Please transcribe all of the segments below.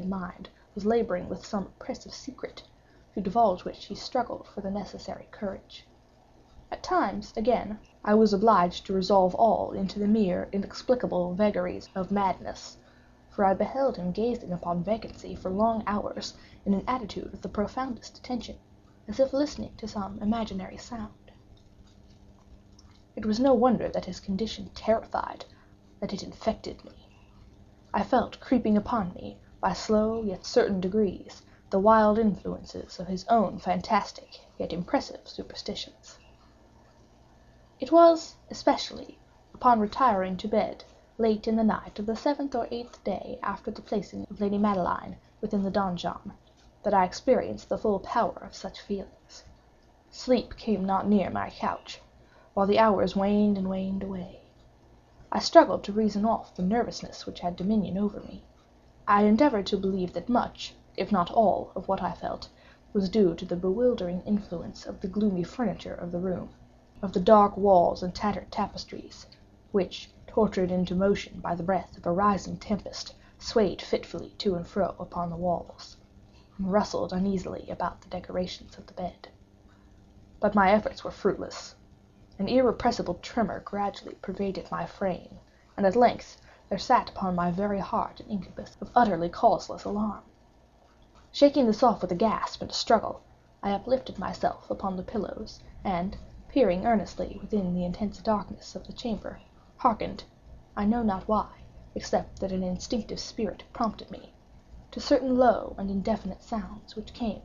mind was laboring with some oppressive secret, to divulge which he struggled for the necessary courage. At times, again, I was obliged to resolve all into the mere inexplicable vagaries of madness, for I beheld him gazing upon vacancy for long hours in an attitude of the profoundest attention, as if listening to some imaginary sound. It was no wonder that his condition terrified, that it infected me. I felt creeping upon me, by slow yet certain degrees, the wild influences of his own fantastic yet impressive superstitions. It was, especially, upon retiring to bed, late in the night of the 7th or 8th day after the placing of Lady Madeline within the donjon, that I experienced the full power of such feelings. Sleep came not near my couch, while the hours waned and waned away. I struggled to reason off the nervousness which had dominion over me. I endeavored to believe that much, if not all, of what I felt, was due to the bewildering influence of the gloomy furniture of the room, of the dark walls and tattered tapestries, which, tortured into motion by the breath of a rising tempest, swayed fitfully to and fro upon the walls, and rustled uneasily about the decorations of the bed. But my efforts were fruitless. An irrepressible tremor gradually pervaded my frame, and at length there sat upon my very heart an incubus of utterly causeless alarm. Shaking this off with a gasp and a struggle, I uplifted myself upon the pillows, and, peering earnestly within the intense darkness of the chamber, hearkened, I know not why, except that an instinctive spirit prompted me, to certain low and indefinite sounds which came,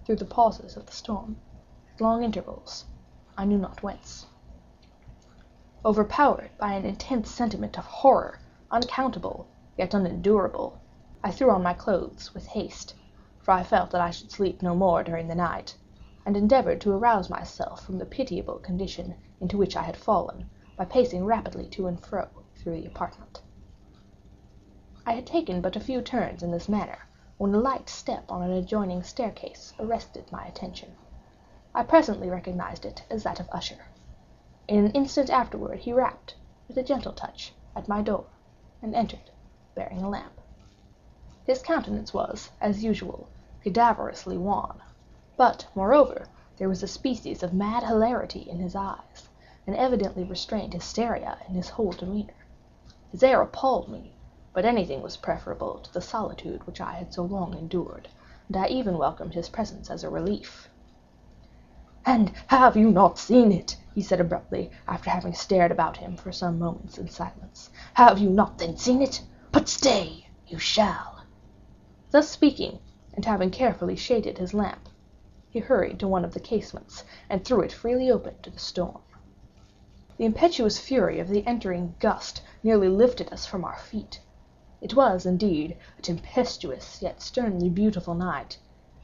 through the pauses of the storm, at long intervals, I knew not whence. Overpowered by an intense sentiment of horror, unaccountable, yet unendurable, I threw on my clothes with haste, for I felt that I should sleep no more during the night, and endeavored to arouse myself from the pitiable condition into which I had fallen, by pacing rapidly to and fro through the apartment. I had taken but a few turns in this manner, when a light step on an adjoining staircase arrested my attention. I presently recognized it as that of Usher. In an instant afterward he rapped, with a gentle touch, at my door, and entered, bearing a lamp. His countenance was, as usual, cadaverously wan, but, moreover, there was a species of mad hilarity in his eyes, and evidently restrained hysteria in his whole demeanor. His air appalled me, but anything was preferable to the solitude which I had so long endured, and I even welcomed his presence as a relief. "And have you not seen it?" he said abruptly, after having stared about him for some moments in silence. "Have you not then seen it? But stay, you shall." Thus speaking, and having carefully shaded his lamp, he hurried to one of the casements, and threw it freely open to the storm. The impetuous fury of the entering gust nearly lifted us from our feet. It was, indeed, a tempestuous yet sternly beautiful night,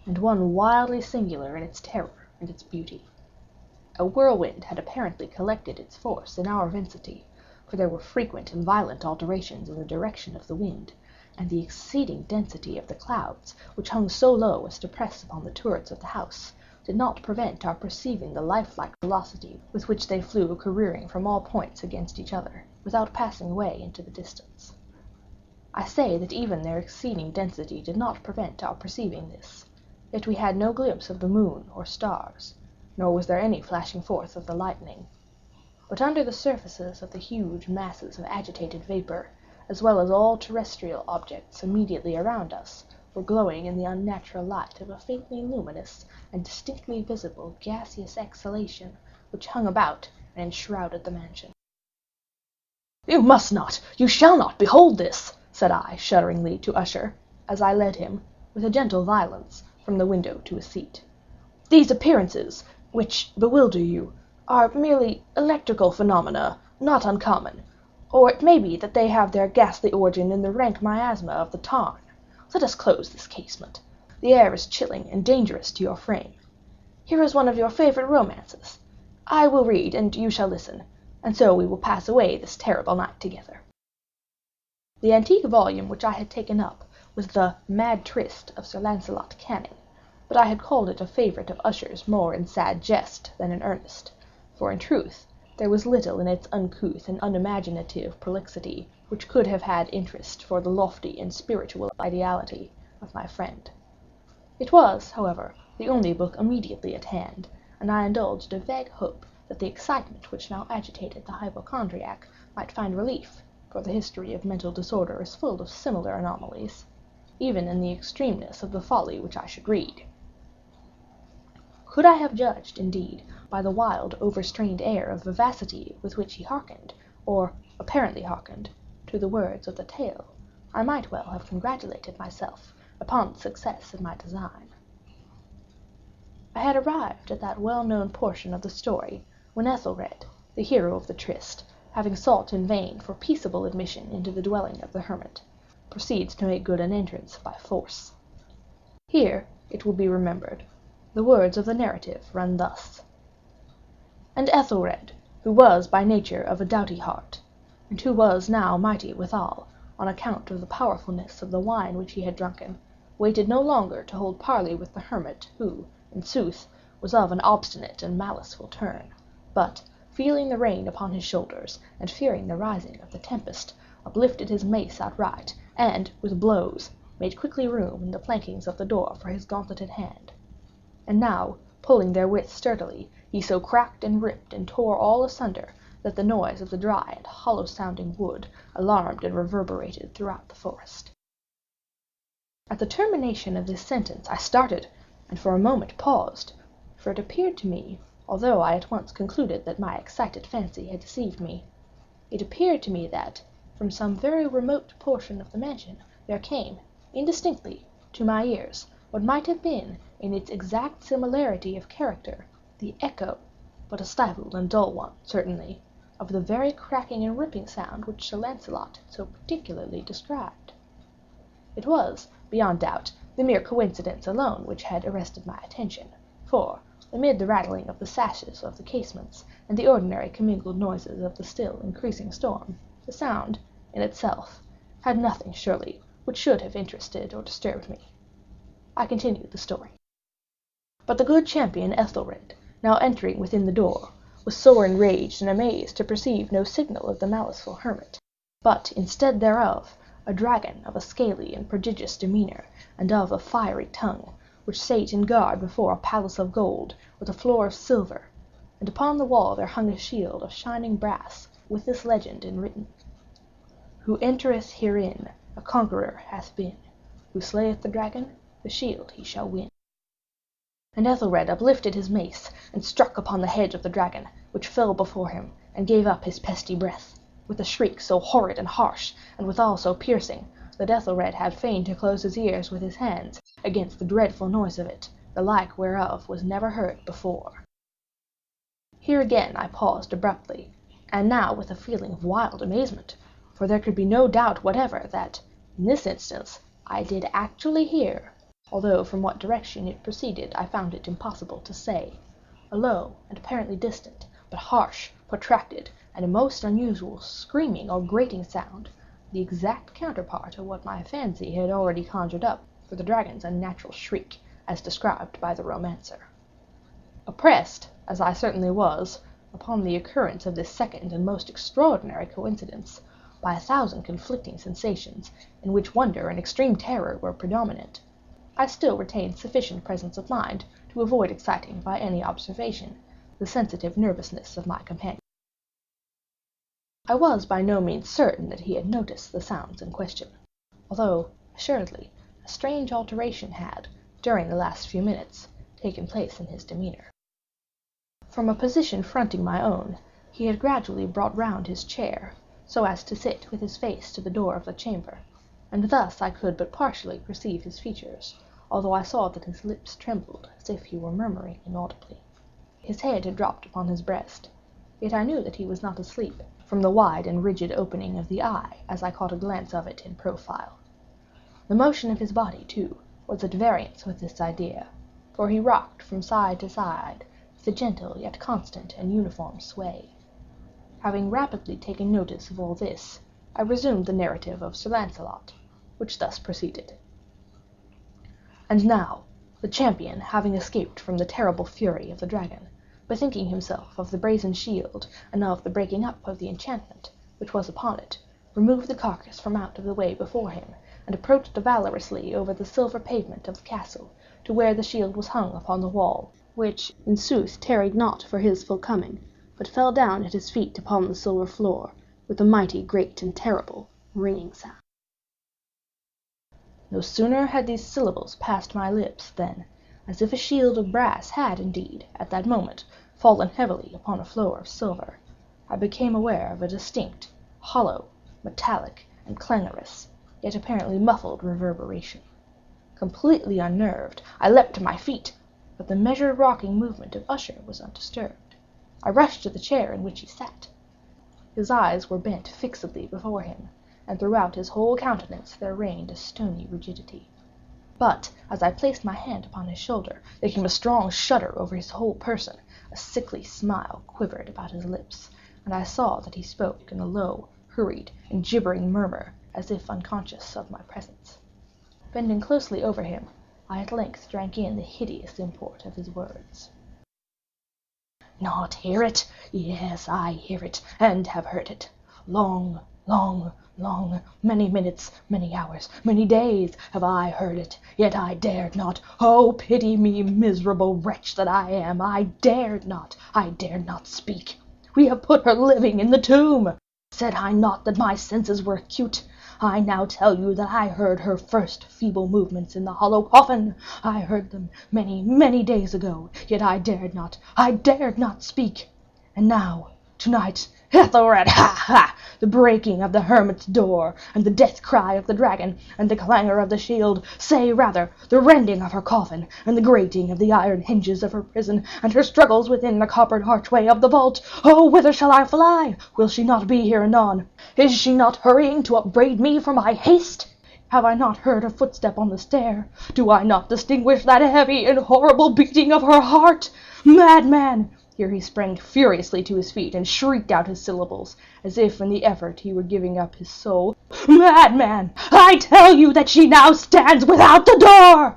and one wildly singular in its terror and its beauty. A whirlwind had apparently collected its force in our vicinity, for there were frequent and violent alterations in the direction of the wind, and the exceeding density of the clouds, which hung so low as to press upon the turrets of the house, did not prevent our perceiving the lifelike velocity with which they flew careering from all points against each other, without passing away into the distance. I say that even their exceeding density did not prevent our perceiving this, yet we had no glimpse of the moon or stars, nor was there any flashing forth of the lightning. But under the surfaces of the huge masses of agitated vapor, as well as all terrestrial objects immediately around us, were glowing in the unnatural light of a faintly luminous and distinctly visible gaseous exhalation which hung about and enshrouded the mansion. "You must not, you shall not behold this," said I, shudderingly, to Usher, as I led him, with a gentle violence, from the window to a seat. "These appearances, which bewilder you, are merely electrical phenomena, not uncommon, or it may be that they have their ghastly origin in the rank miasma of the tarn. Let us close this casement. The air is chilling and dangerous to your frame. Here is one of your favorite romances. I will read, and you shall listen, and so we will pass away this terrible night together." The antique volume which I had taken up was the Mad Tryst of Sir Lancelot Canning, but I had called it a favorite of Usher's more in sad jest than in earnest, for in truth there was little in its uncouth and unimaginative prolixity which could have had interest for the lofty and spiritual ideality of my friend. It was, however, the only book immediately at hand, and I indulged a vague hope that the excitement which now agitated the hypochondriac might find relief, for the history of mental disorder is full of similar anomalies, even in the extremeness of the folly which I should read. Could I have judged, indeed, by the wild, overstrained air of vivacity with which he hearkened, or apparently hearkened, to the words of the tale, I might well have congratulated myself upon the success of my design. I had arrived at that well-known portion of the story when Ethelred, the hero of the tryst, having sought in vain for peaceable admission into the dwelling of the hermit, proceeds to make good an entrance by force. Here, it will be remembered, the words of the narrative run thus: "And Ethelred, who was by nature of a doughty heart, and who was now mighty withal, on account of the powerfulness of the wine which he had drunken, waited no longer to hold parley with the hermit, who, in sooth, was of an obstinate and maliceful turn, but, feeling the rain upon his shoulders, and fearing the rising of the tempest, uplifted his mace outright, and, with blows, made quickly room in the flankings of the door for his gauntleted hand. And now, pulling therewith sturdily, he so cracked and ripped and tore all asunder, that the noise of the dry and hollow-sounding wood alarmed and reverberated throughout the forest." At the termination of this sentence I started, and for a moment paused, for it appeared to me, although I at once concluded that my excited fancy had deceived me, it appeared to me that, from some very remote portion of the mansion, there came, indistinctly, to my ears, what might have been, in its exact similarity of character, the echo, but a stifled and dull one, certainly, of the very cracking and ripping sound which Sir Lancelot had so particularly described. It was, beyond doubt, the mere coincidence alone which had arrested my attention, for, amid the rattling of the sashes of the casements and the ordinary commingled noises of the still increasing storm, the sound, in itself, had nothing surely which should have interested or disturbed me. I continued the story. But the good champion Ethelred, now entering within the door, was sore enraged and amazed to perceive no signal of the maliceful hermit, but, instead thereof, a dragon of a scaly and prodigious demeanor, and of a fiery tongue, which sate in guard before a palace of gold, with a floor of silver, and upon the wall there hung a shield of shining brass, with this legend enwritten: "Who entereth herein, a conqueror hath been. Who slayeth the dragon, the shield he shall win." And Ethelred uplifted his mace, and struck upon the head of the dragon, which fell before him, and gave up his pesty breath, with a shriek so horrid and harsh, and withal so piercing, that Ethelred had fain to close his ears with his hands against the dreadful noise of it, the like whereof was never heard before. Here again I paused abruptly, and now with a feeling of wild amazement, for there could be no doubt whatever that, in this instance, I did actually hear, although from what direction it proceeded I found it impossible to say, a low and apparently distant, but harsh, protracted, and a most unusual screaming or grating sound, the exact counterpart of what my fancy had already conjured up for the dragon's unnatural shriek, as described by the romancer. Oppressed, as I certainly was, upon the occurrence of this second and most extraordinary coincidence, by 1,000 conflicting sensations, in which wonder and extreme terror were predominant, I still retained sufficient presence of mind to avoid exciting by any observation the sensitive nervousness of my companion. I was by no means certain that he had noticed the sounds in question, although, assuredly, a strange alteration had, during the last few minutes, taken place in his demeanor. From a position fronting my own, he had gradually brought round his chair, so as to sit with his face to the door of the chamber, and thus I could but partially perceive his features, although I saw that his lips trembled as if he were murmuring inaudibly. His head had dropped upon his breast, yet I knew that he was not asleep, from the wide and rigid opening of the eye as I caught a glance of it in profile. The motion of his body, too, was at variance with this idea, for he rocked from side to side with a gentle yet constant and uniform sway. Having rapidly taken notice of all this, I resumed the narrative of Sir Lancelot, which thus proceeded. And now, the champion, having escaped from the terrible fury of the dragon, bethinking himself of the brazen shield and of the breaking up of the enchantment which was upon it, removed the carcass from out of the way before him, and approached valorously over the silver pavement of the castle to where the shield was hung upon the wall, which in sooth tarried not for his full coming, but fell down at his feet upon the silver floor, with a mighty, great, and terrible ringing sound. No sooner had these syllables passed my lips than, as if a shield of brass had indeed, at that moment, fallen heavily upon a floor of silver, I became aware of a distinct, hollow, metallic, and clangorous, yet apparently muffled reverberation. Completely unnerved, I leapt to my feet, but the measured rocking movement of Usher was undisturbed. I rushed to the chair in which he sat. His eyes were bent fixedly before him, and throughout his whole countenance there reigned a stony rigidity. But, as I placed my hand upon his shoulder, there came a strong shudder over his whole person, a sickly smile quivered about his lips, and I saw that he spoke in a low, hurried, and gibbering murmur, as if unconscious of my presence. Bending closely over him, I at length drank in the hideous import of his words. "Not hear it? Yes, I hear it, and have heard it. Long, many minutes, many hours, many days have I heard it, yet I dared not. Oh, pity me, miserable wretch that I am! I dared not speak. We have put her living in the tomb. Said I not that my senses were acute? I now tell you that I heard her first feeble movements in the hollow coffin. I heard them many, many days ago, yet I dared not speak. And now, tonight, Ethelred, ha! The breaking of the hermit's door, and the death cry of the dragon, and the clangor of the shield, say rather, the rending of her coffin, and the grating of the iron hinges of her prison, and her struggles within the coppered archway of the vault. Oh, whither shall I fly? Will she not be here anon? Is she not hurrying to upbraid me for my haste? Have I not heard a footstep on the stair? Do I not distinguish that heavy and horrible beating of her heart? Madman! Here he sprang furiously to his feet and shrieked out his syllables, as if in the effort he were giving up his soul. Madman! I tell you that she now stands without the door!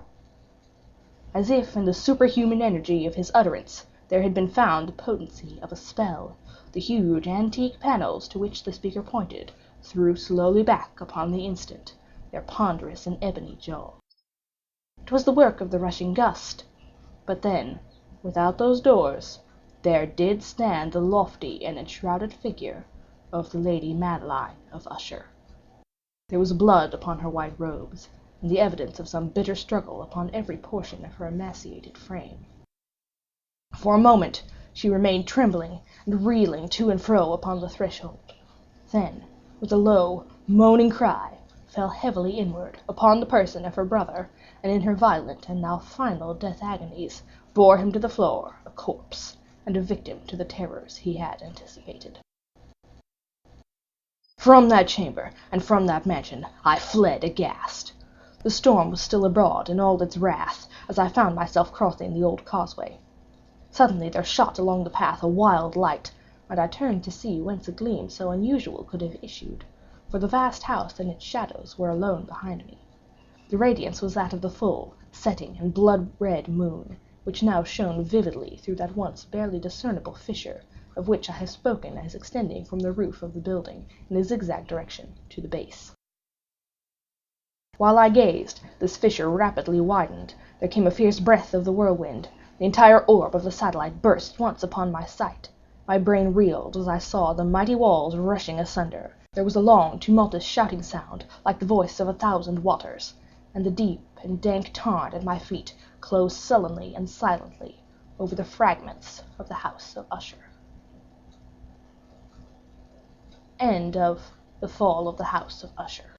As if in the superhuman energy of his utterance there had been found the potency of a spell, the huge antique panels to which the speaker pointed threw slowly back upon the instant their ponderous and ebony jaws. It was the work of the rushing gust, but then, without those doors, there did stand the lofty and enshrouded figure of the Lady Madeline of Usher. There was blood upon her white robes, and the evidence of some bitter struggle upon every portion of her emaciated frame. For a moment she remained trembling and reeling to and fro upon the threshold, then, with a low, moaning cry, fell heavily inward upon the person of her brother, and in her violent and now final death agonies bore him to the floor, a corpse, and a victim to the terrors he had anticipated. From that chamber and from that mansion I fled aghast. The storm was still abroad in all its wrath as I found myself crossing the old causeway. Suddenly there shot along the path a wild light, and I turned to see whence a gleam so unusual could have issued, for the vast house and its shadows were alone behind me. The radiance was that of the full, setting and blood-red moon, which now shone vividly through that once barely discernible fissure of which I have spoken as extending from the roof of the building in a zigzag direction to the base. While I gazed, this fissure rapidly widened. There came a fierce breath of the whirlwind. The entire orb of the satellite burst once upon my sight. My brain reeled as I saw the mighty walls rushing asunder. There was a long, tumultuous shouting sound, like the voice of 1,000 waters, and the deep and dank tarn at my feet closed sullenly and silently over the fragments of the House of Usher. End of The Fall of the House of Usher.